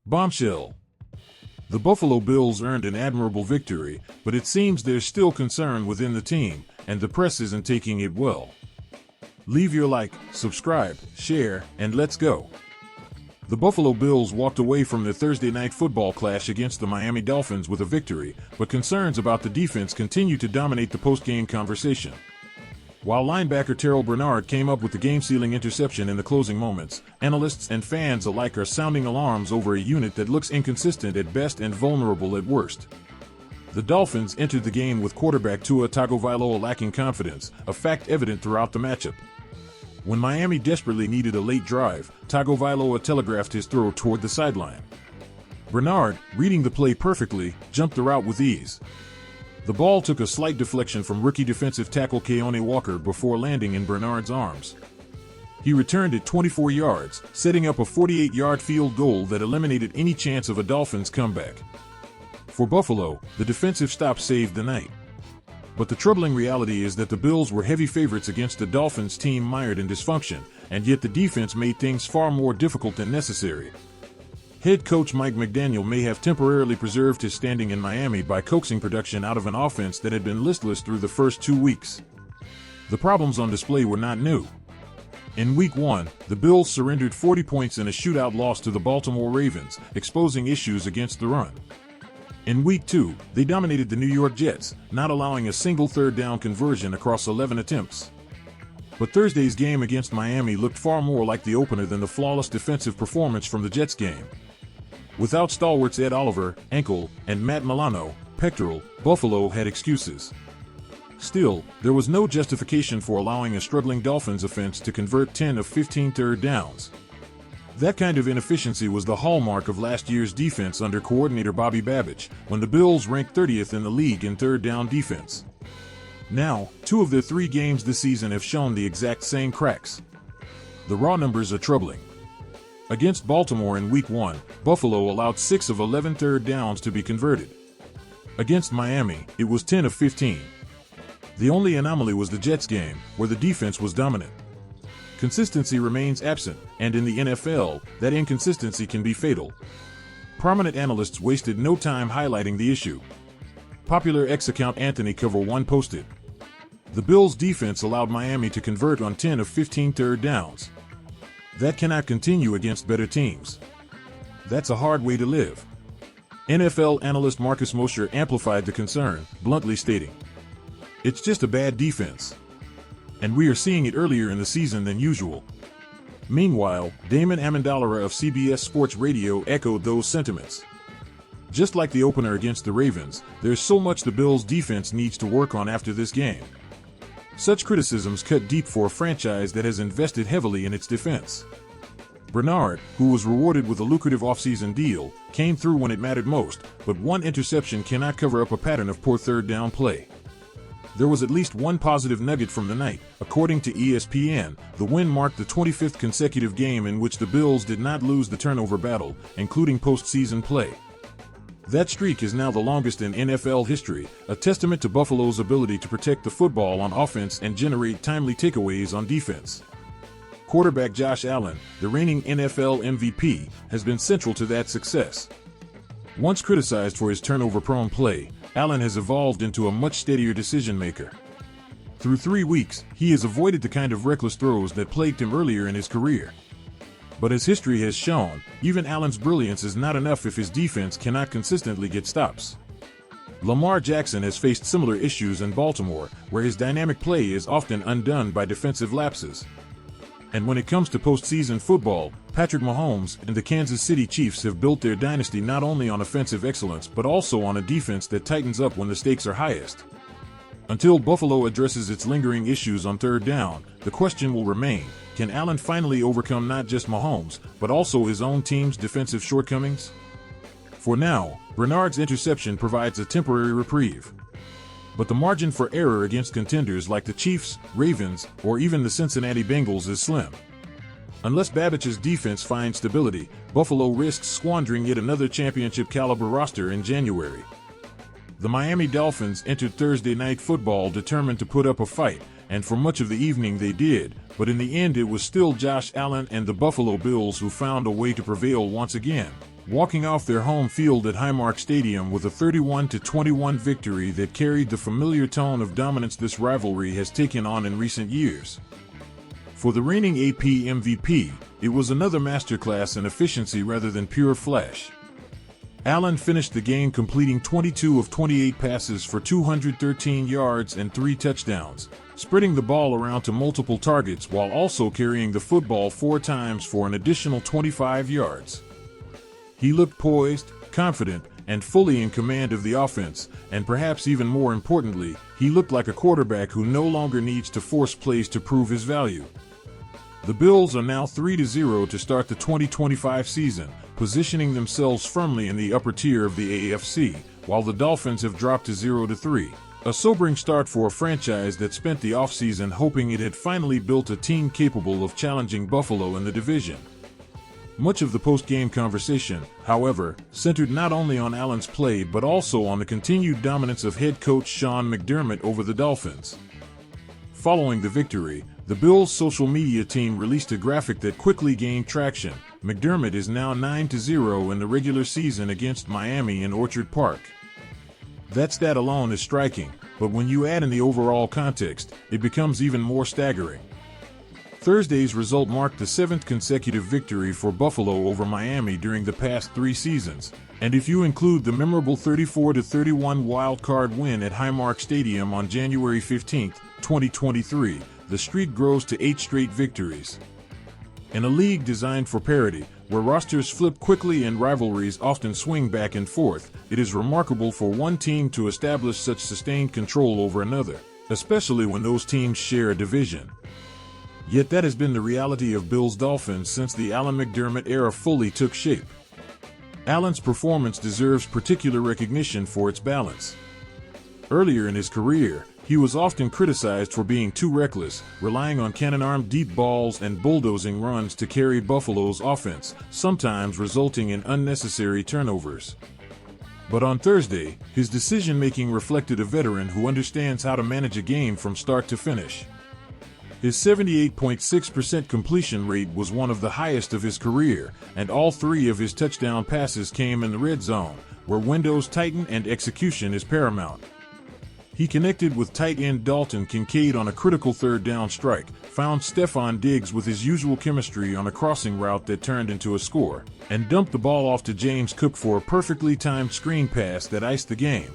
Bombshell. The Buffalo Bills earned an admirable victory, but it seems there's still concern within the team, and the press isn't taking it well. Leave your like, subscribe, share, and let's go. The Buffalo Bills walked away from their Thursday night football clash against the Miami Dolphins with a victory, but concerns about the defense continue to dominate the post-game conversation. While linebacker Terrell Bernard came up with the game-sealing interception in the closing moments, analysts and fans alike are sounding alarms over a unit that looks inconsistent at best and vulnerable at worst. The Dolphins entered the game with quarterback Tua Tagovailoa lacking confidence, a fact evident throughout the matchup. When Miami desperately needed a late drive, Tagovailoa telegraphed his throw toward the sideline. Bernard, reading the play perfectly, jumped the route with ease. The ball took a slight deflection from rookie defensive tackle Keone Walker before landing in Bernard's arms. He returned it 24 yards, setting up a 48-yard field goal that eliminated any chance of a Dolphins comeback. For Buffalo, the defensive stop saved the night. But the troubling reality is that the Bills were heavy favorites against the Dolphins team mired in dysfunction, and yet the defense made things far more difficult than necessary. Head coach Mike McDaniel may have temporarily preserved his standing in Miami by coaxing production out of an offense that had been listless through the first 2 weeks. The problems on display were not new. In Week 1, the Bills surrendered 40 points in a shootout loss to the Baltimore Ravens, exposing issues against the run. In Week 2, they dominated the New York Jets, not allowing a single third-down conversion across 11 attempts. But Thursday's game against Miami looked far more like the opener than the flawless defensive performance from the Jets game. Without stalwarts Ed Oliver, ankle, and Matt Milano, pectoral, Buffalo had excuses. Still, there was no justification for allowing a struggling Dolphins offense to convert 10 of 15 third downs. That kind of inefficiency was the hallmark of last year's defense under coordinator Bobby Babich, when the Bills ranked 30th in the league in third down defense. Now, 2 of their 3 games this season have shown the exact same cracks. The raw numbers are troubling. Against Baltimore in Week 1, Buffalo allowed 6 of 11 third downs to be converted. Against Miami, it was 10 of 15. The only anomaly was the Jets game, where the defense was dominant. Consistency remains absent, and in the NFL, that inconsistency can be fatal. Prominent analysts wasted no time highlighting the issue. Popular X account Anthony Cover 1 posted, "The Bills' defense allowed Miami to convert on 10 of 15 third downs. That cannot continue against better teams. That's a hard way to live." NFL analyst Marcus Mosher amplified the concern, bluntly stating, "It's just a bad defense. And we are seeing it earlier in the season than usual." Meanwhile, Damon Amendola of CBS Sports Radio echoed those sentiments. Just like the opener against the Ravens, there's so much the Bills' defense needs to work on after this game. Such criticisms cut deep for a franchise that has invested heavily in its defense. Bernard, who was rewarded with a lucrative offseason deal, came through when it mattered most, but one interception cannot cover up a pattern of poor third down play. There was at least one positive nugget from the night. According to ESPN, the win marked the 25th consecutive game in which the Bills did not lose the turnover battle, including postseason play. That streak is now the longest in NFL history, a testament to Buffalo's ability to protect the football on offense and generate timely takeaways on defense. Quarterback Josh Allen, the reigning NFL MVP, has been central to that success. Once criticized for his turnover-prone play, Allen has evolved into a much steadier decision-maker. Through 3 weeks, he has avoided the kind of reckless throws that plagued him earlier in his career. But as history has shown, even Allen's brilliance is not enough if his defense cannot consistently get stops. Lamar Jackson has faced similar issues in Baltimore, where his dynamic play is often undone by defensive lapses. And when it comes to postseason football, Patrick Mahomes and the Kansas City Chiefs have built their dynasty not only on offensive excellence but also on a defense that tightens up when the stakes are highest. Until Buffalo addresses its lingering issues on third down, the question will remain, can Allen finally overcome not just Mahomes, but also his own team's defensive shortcomings? For now, Bernard's interception provides a temporary reprieve. But the margin for error against contenders like the Chiefs, Ravens, or even the Cincinnati Bengals is slim. Unless Babich's defense finds stability, Buffalo risks squandering yet another championship-caliber roster in January. The Miami Dolphins entered Thursday Night Football determined to put up a fight, and for much of the evening they did, but in the end it was still Josh Allen and the Buffalo Bills who found a way to prevail once again. walking off their home field at Highmark Stadium with a 31-21 victory that carried the familiar tone of dominance this rivalry has taken on in recent years. For the reigning AP MVP, it was another masterclass in efficiency rather than pure flash. Allen finished the game completing 22 of 28 passes for 213 yards and 3 touchdowns, spreading the ball around to multiple targets while also carrying the football 4 times for an additional 25 yards. He looked poised, confident, and fully in command of the offense, and perhaps even more importantly, he looked like a quarterback who no longer needs to force plays to prove his value. The Bills are now 3-0 to start the 2025 season, positioning themselves firmly in the upper tier of the AFC, while the Dolphins have dropped to 0-3. A sobering start for a franchise that spent the offseason hoping it had finally built a team capable of challenging Buffalo in the division. Much of the post-game conversation, however, centered not only on Allen's play but also on the continued dominance of head coach Sean McDermott over the Dolphins. Following the victory, the Bills' social media team released a graphic that quickly gained traction. McDermott is now 9-0 in the regular season against Miami in Orchard Park. That stat alone is striking, but when you add in the overall context, it becomes even more staggering. Thursday's result marked the 7th consecutive victory for Buffalo over Miami during the past 3 seasons, and if you include the memorable 34-31 wild-card win at Highmark Stadium on January 15, 2023, the streak grows to 8 straight victories. In a league designed for parity, where rosters flip quickly and rivalries often swing back and forth, it is remarkable for one team to establish such sustained control over another, especially when those teams share a division. Yet that has been the reality of Bills Dolphins since the Allen McDermott era fully took shape. Allen's performance deserves particular recognition for its balance. Earlier in his career, he was often criticized for being too reckless, relying on cannon-armed deep balls and bulldozing runs to carry Buffalo's offense, sometimes resulting in unnecessary turnovers. But on Thursday, his decision-making reflected a veteran who understands how to manage a game from start to finish. His 78.6% completion rate was one of the highest of his career, and all 3 of his touchdown passes came in the red zone, where windows tighten and execution is paramount. He connected with tight end Dalton Kincaid on a critical 3rd down strike, found Stefon Diggs with his usual chemistry on a crossing route that turned into a score, and dumped the ball off to James Cook for a perfectly timed screen pass that iced the game.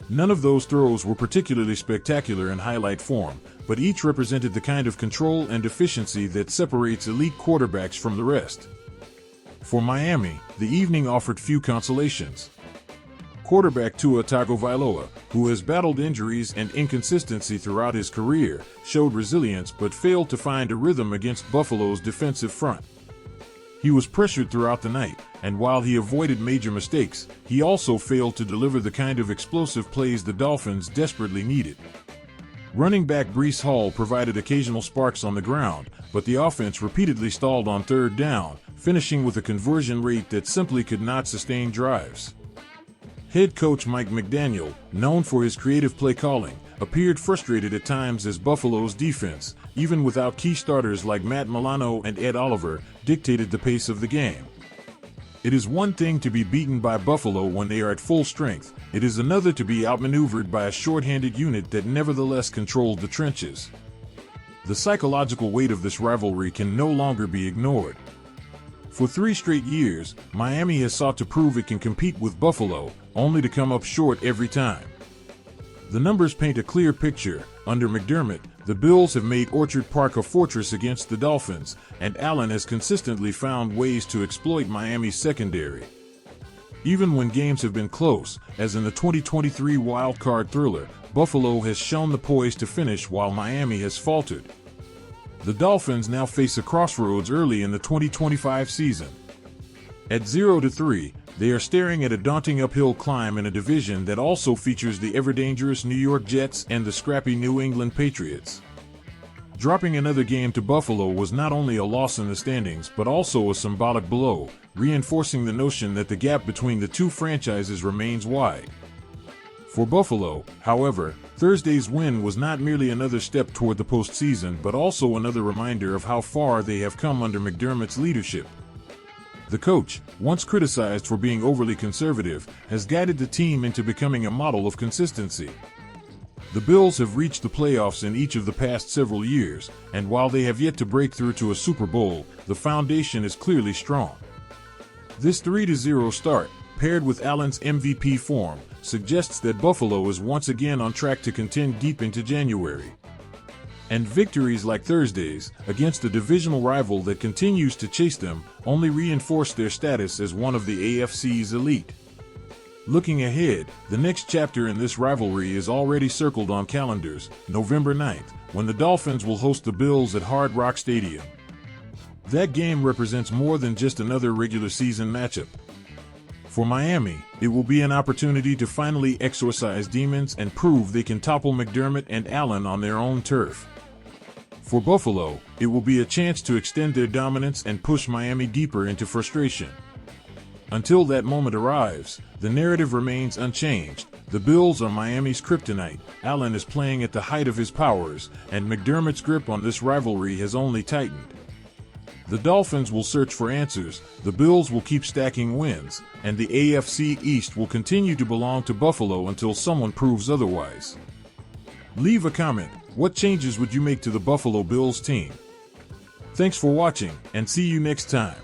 None of those throws were particularly spectacular in highlight form, but each represented the kind of control and efficiency that separates elite quarterbacks from the rest. For Miami, the evening offered few consolations. Quarterback Tua Tagovailoa, who has battled injuries and inconsistency throughout his career, showed resilience but failed to find a rhythm against Buffalo's defensive front. He was pressured throughout the night, and while he avoided major mistakes, he also failed to deliver the kind of explosive plays the Dolphins desperately needed. Running back Breece Hall provided occasional sparks on the ground, but the offense repeatedly stalled on 3rd down, finishing with a conversion rate that simply could not sustain drives. Head coach Mike McDaniel, known for his creative play calling, appeared frustrated at times as Buffalo's defense, even without key starters like Matt Milano and Ed Oliver, dictated the pace of the game. It is one thing to be beaten by Buffalo when they are at full strength, it is another to be outmaneuvered by a short-handed unit that nevertheless controlled the trenches. The psychological weight of this rivalry can no longer be ignored. For 3 straight years, Miami has sought to prove it can compete with Buffalo, only to come up short every time. The numbers paint a clear picture. Under McDermott, the Bills have made Orchard Park a fortress against the Dolphins, and Allen has consistently found ways to exploit Miami's secondary. Even when games have been close, as in the 2023 wild-card thriller, Buffalo has shown the poise to finish while Miami has faltered. The Dolphins now face a crossroads early in the 2025 season. At 0-3, they are staring at a daunting uphill climb in a division that also features the ever-dangerous New York Jets and the scrappy New England Patriots. Dropping another game to Buffalo was not only a loss in the standings but also a symbolic blow, reinforcing the notion that the gap between the two franchises remains wide. For Buffalo, however, Thursday's win was not merely another step toward the postseason but also another reminder of how far they have come under McDermott's leadership. The coach, once criticized for being overly conservative, has guided the team into becoming a model of consistency. The Bills have reached the playoffs in each of the past several years, and while they have yet to break through to a Super Bowl, the foundation is clearly strong. This 3-0 start, paired with Allen's MVP form, suggests that Buffalo is once again on track to contend deep into January. And victories like Thursday's, against a divisional rival that continues to chase them, only reinforce their status as one of the AFC's elite. Looking ahead, the next chapter in this rivalry is already circled on calendars, November 9th, when the Dolphins will host the Bills at Hard Rock Stadium. That game represents more than just another regular season matchup. For Miami, it will be an opportunity to finally exorcise demons and prove they can topple McDermott and Allen on their own turf. For Buffalo, it will be a chance to extend their dominance and push Miami deeper into frustration. Until that moment arrives, the narrative remains unchanged. The Bills are Miami's kryptonite, Allen is playing at the height of his powers, and McDermott's grip on this rivalry has only tightened. The Dolphins will search for answers, the Bills will keep stacking wins, and the AFC East will continue to belong to Buffalo until someone proves otherwise. Leave a comment. What changes would you make to the Buffalo Bills team? Thanks for watching, and see you next time.